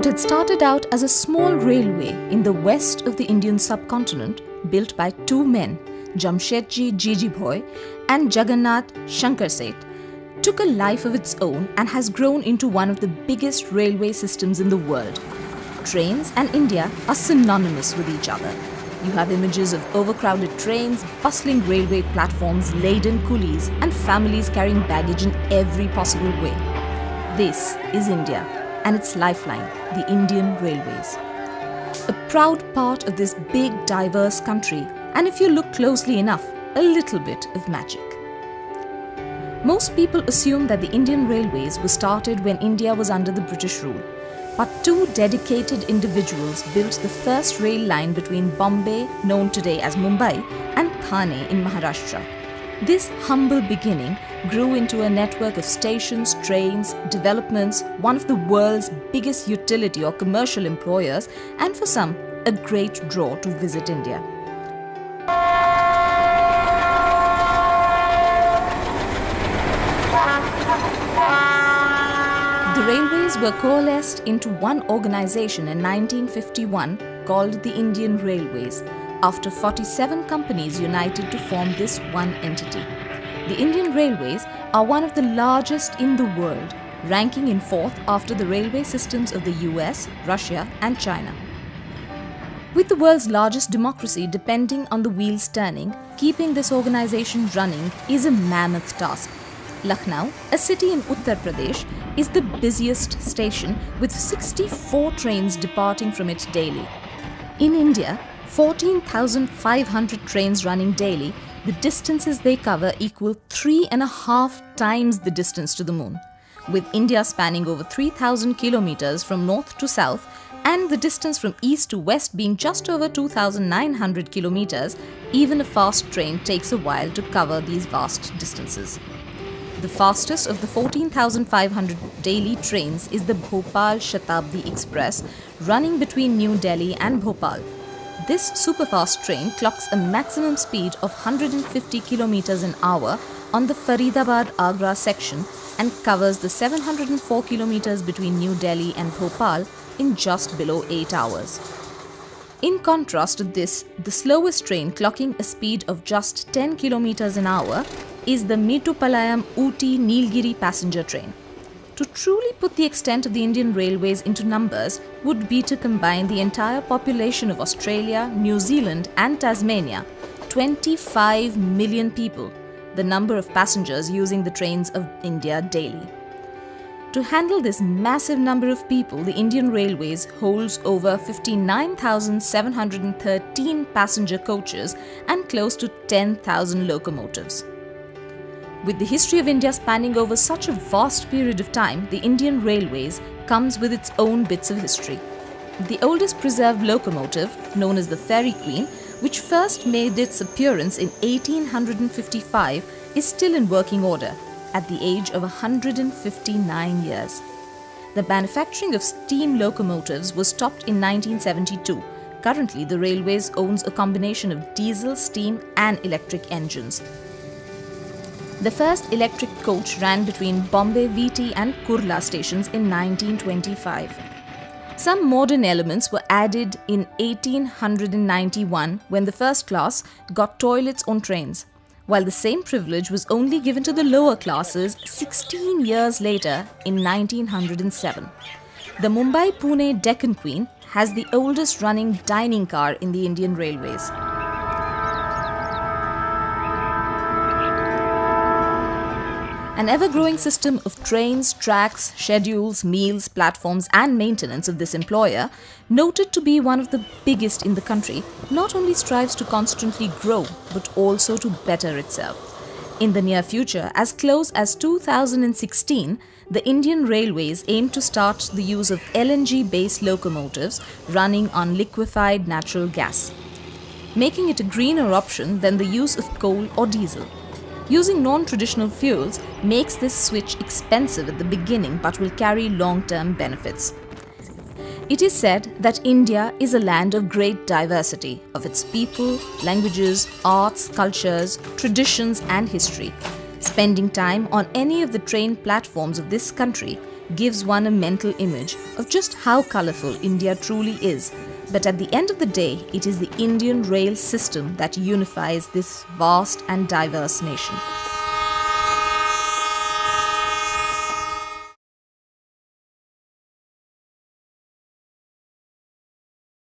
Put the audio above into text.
What had started out as a small railway in the west of the Indian subcontinent, built by two men, Jamshedji Jijibhoy and Jagannath Shankar Seth, took a life of its own and has grown into one of the biggest railway systems in the world. Trains and India are synonymous with each other. You have images of overcrowded trains, bustling railway platforms, laden coolies, and families carrying baggage in every possible way. This is India and its lifeline, the Indian Railways. A proud part of this big, diverse country, and if you look closely enough, a little bit of magic. Most people assume that the Indian Railways were started when India was under the British rule. But two dedicated individuals built the first rail line between Bombay, known today as Mumbai, and Thane in Maharashtra. This humble beginning grew into a network of stations, trains, developments, one of the world's biggest utility or commercial employers, and for some, a great draw to visit India. The railways were coalesced into one organization in 1951 called the Indian Railways, after 47 companies united to form this one entity. The Indian Railways are one of the largest in the world, ranking in fourth after the railway systems of the US, Russia and China. With the world's largest democracy depending on the wheels turning, keeping this organization running is a mammoth task. Lucknow, a city in Uttar Pradesh, is the busiest station with 64 trains departing from it daily. In India, 14,500 trains running daily, the distances they cover equal 3.5 times the distance to the moon. With India spanning over 3,000 kilometers from north to south and the distance from east to west being just over 2,900 kilometers, even a fast train takes a while to cover these vast distances. The fastest of the 14,500 daily trains is the Bhopal Shatabdi Express, running between New Delhi and Bhopal. This superfast train clocks a maximum speed of 150 kilometers an hour on the Faridabad-Agra section and covers the 704 kilometers between New Delhi and Bhopal in just below 8 hours. In contrast to this, the slowest train clocking a speed of just 10 kilometers an hour is the Metupalayam-Ooty-Nilgiri passenger train. To truly put the extent of the Indian Railways into numbers would be to combine the entire population of Australia, New Zealand and Tasmania, 25 million people, the number of passengers using the trains of India daily. To handle this massive number of people, the Indian Railways holds over 59,713 passenger coaches and close to 10,000 locomotives. With the history of India spanning over such a vast period of time, the Indian Railways comes with its own bits of history. The oldest preserved locomotive, known as the Fairy Queen, which first made its appearance in 1855, is still in working order at the age of 159 years. The manufacturing of steam locomotives was stopped in 1972. Currently, the Railways owns a combination of diesel, steam and electric engines. The first electric coach ran between Bombay VT and Kurla stations in 1925. Some modern elements were added in 1891 when the first class got toilets on trains, while the same privilege was only given to the lower classes 16 years later in 1907. The Mumbai-Pune Deccan Queen has the oldest running dining car in the Indian Railways. An ever-growing system of trains, tracks, schedules, meals, platforms and maintenance of this employer, noted to be one of the biggest in the country, not only strives to constantly grow but also to better itself. In the near future, as close as 2016, the Indian Railways aim to start the use of LNG-based locomotives running on liquefied natural gas, making it a greener option than the use of coal or diesel. Using non-traditional fuels makes this switch expensive at the beginning but will carry long-term benefits. It is said that India is a land of great diversity of its people, languages, arts, cultures, traditions and history. Spending time on any of the train platforms of this country gives one a mental image of just how colourful India truly is. But at the end of the day, it is the Indian rail system that unifies this vast and diverse nation.